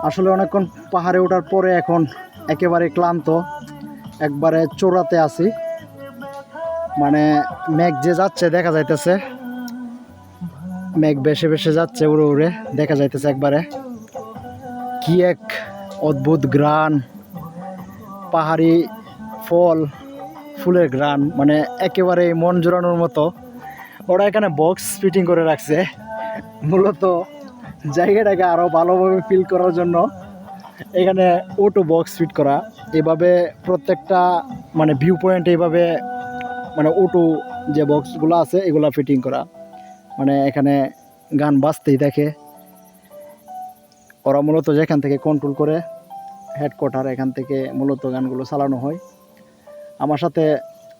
আসলে অনেকক্ষণ পাহাড়ে ওঠার পরে এখন একেবারে ক্লান্ত, একবারে চূড়াতে আছি। মানে মেঘ যে যাচ্ছে দেখা যাইতেছে, মেঘ বেশে বেশে যাচ্ছে, উড়ে উড়ে দেখা যাইতেছে একবারে। কি এক অদ্ভুত গ্রান, পাহাড়ি ফল ফুলের গ্রান, মানে একেবারে মন জোড়ানোর মতো। ওরা এখানে বক্স ফিটিং করে রাখছে মূলত জায়গাটাকে আরও ভালোভাবে ফিল করার জন্য। এখানে অটো বক্স ফিট করা, এভাবে প্রত্যেকটা মানে ভিউ পয়েন্ট এইভাবে মানে অটো যে বক্সগুলো আছে এগুলো ফিটিং করা। মানে এখানে গান বাজতেই থাকে। ওরা মূলত যেখান থেকে কন্ট্রোল করে হেডকোয়ার্টার, এখান থেকে মূলত গানগুলো চালানো হয়। আমার সাথে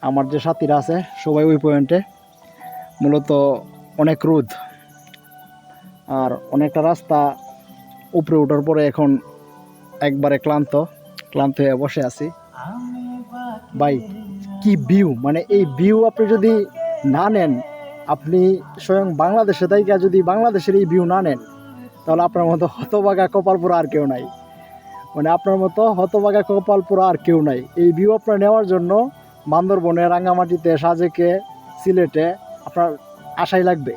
আমার যে সাথীরা আছে সবাই ওই পয়েন্টে। মূলত অনেক রোদ আর অনেকটা রাস্তা উপরে ওঠার পরে এখন একবারে ক্লান্ত হয়ে বসে আছি। ভাই কি ভিউ, মানে এই ভিউ আপনি যদি না নেন, আপনি স্বয়ং বাংলাদেশে তাই যদি বাংলাদেশের এই ভিউ না নেন, তাহলে আপনার মতো হতভাগা কপালপুরা আর কেউ নাই। মানে আপনার মতো হতভাগা কপালপুরা আর কেউ নাই। এই ভিউ আপনার নেওয়ার জন্য বান্দরবনে, রাঙ্গামাটিতে, সাজেকে, সিলেটে আপনার আশাই লাগবে।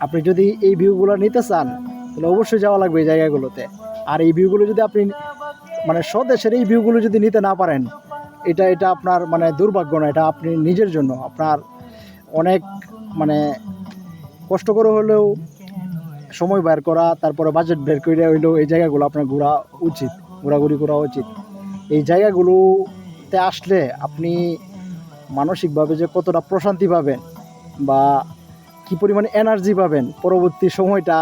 আপনি যদি এই ভিউগুলো নিতে চান তাহলে অবশ্যই যাওয়া লাগবে এই জায়গাগুলোতে। আর এই ভিউগুলো যদি আপনি মানে স্বদেশের এই ভিউগুলো যদি নিতে না পারেন, এটা আপনার মানে দুর্ভাগ্য না, এটা আপনি নিজের জন্য। আপনার অনেক মানে কষ্ট করে হলেও সময় বের করা, তারপরে বাজেট বের করে হইলেও এই জায়গাগুলো আপনার ঘোরাঘুরি করা উচিত। এই জায়গাগুলোতে আসলে আপনি মানসিকভাবে যে কতটা প্রশান্তি পাবেন বা কী পরিমাণে এনার্জি পাবেন পরবর্তী সময়টা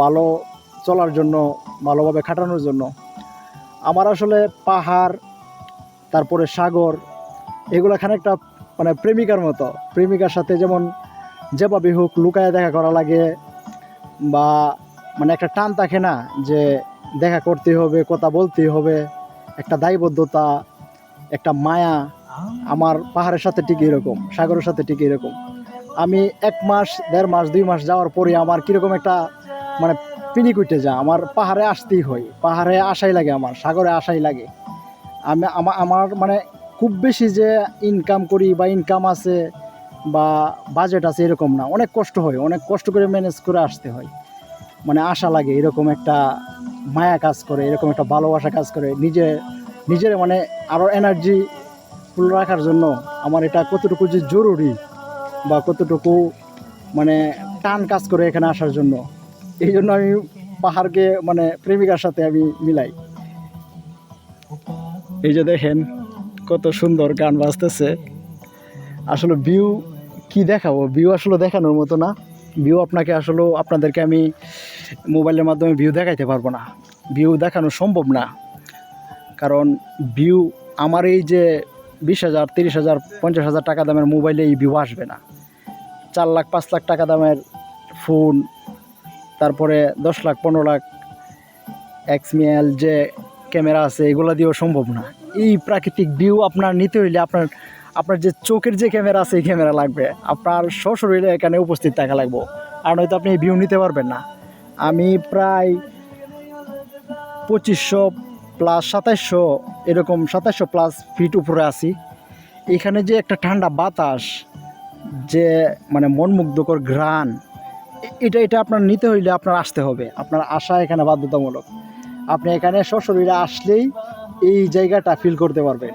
ভালো চলার জন্য, ভালোভাবে কাটানোর জন্য। আমার আসলে পাহাড়, তারপরে সাগর, এগুলো খানিকটা মানে প্রেমিকার মতো। প্রেমিকার সাথে যেমন যেভাবে হোক লুকায় দেখা করা লাগে, বা মানে একটা টান থাকে না যে দেখা করতেই হবে, কথা বলতেই হবে, একটা দায়বদ্ধতা, একটা মায়া। আমার পাহাড়ের সাথে ঠিক এরকম, সাগরের সাথে ঠিক এরকম। আমি 1 মাস, 1.5 মাস, 2 মাস যাওয়ার পরে আমার কীরকম একটা মানে পিনিক উঠে যায়। আমার পাহাড়ে আসতেই হয়, পাহাড়ে আসাই লাগে, আমার সাগরে আসাই লাগে। আমার মানে খুব বেশি যে ইনকাম করি বা ইনকাম আছে বা বাজেট আছে এরকম না। অনেক কষ্ট হয়, অনেক কষ্ট করে ম্যানেজ করে আসতে হয়। মানে আশা লাগে, এরকম একটা মায়া কাজ করে, এরকম একটা ভালোবাসা কাজ করে নিজের মানে আরও এনার্জি ফুল রাখার জন্য। আমার এটা কতটুকু যে জরুরি বা কতটুকু মানে টান কাজ করে এখানে আসার জন্য, এই জন্য আমি পাহাড়কে মানে প্রেমিকার সাথে আমি মিলাই। এই যে দেখেন কত সুন্দর গান বাজতেছে। আসলে ভিউ কি দেখাবো, ভিউ আসলে দেখানোর মতো না। ভিউ আপনাদেরকে আমি মোবাইলের মাধ্যমে ভিউ দেখাইতে পারবো না, ভিউ দেখানো সম্ভব না। কারণ ভিউ আমার এই যে 20,000, 30,000, 50,000 টাকা দামের মোবাইলে এই ভিউ আসবে না। 4 লাখ 5 লাখ টাকা দামের ফোন, তারপরে 10 লাখ 15 লাখ XML যে ক্যামেরা আছে এগুলো দিয়েও সম্ভব না। এই প্রাকৃতিক ভিউ আপনার নিতে হইলে আপনার যে চোখের যে ক্যামেরা আছে এই ক্যামেরা লাগবে, আপনার সশরীরে এখানে উপস্থিত থাকা লাগবে, আর নয়তো আপনি এই ভিউ নিতে পারবেন না। আমি প্রায় 2500 প্লাস 2700 এরকম 2700 প্লাস ফিট উপরে আছি। এখানে যে একটা ঠান্ডা বাতাস, যে মানে মনমুগ্ধকর ঘ্রাণ, এটা আপনার নিতে হইলে আপনার আসতে হবে। আপনার আসা এখানে বাধ্যতামূলক। আপনি এখানে সশরীরে আসলেই এই জায়গাটা ফিল করতে পারবেন,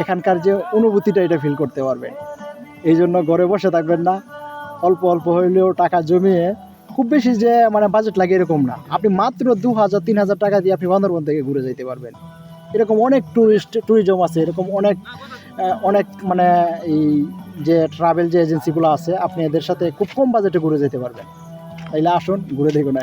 এখানকার যে অনুভূতিটা এটা ফিল করতে পারবেন। এই জন্য ঘরে বসে থাকবেন না, অল্প অল্প হইলেও টাকা জমিয়ে, খুব বেশি যে মানে বাজেট লাগে এরকম না, আপনি মাত্র 2,000-3,000 টাকা দিয়ে আপনি বান্দরবন থেকে ঘুরে যেতে পারবেন। এরকম অনেক ট্যুরিজম আছে, এরকম অনেক মানে এই যে ট্রাভেল যে এজেন্সিগুলো আছে, আপনি এদের সাথে খুব কম বাজেটে ঘুরে যেতে পারবেন। তাইলে আসুন, ঘুরে দেখুন।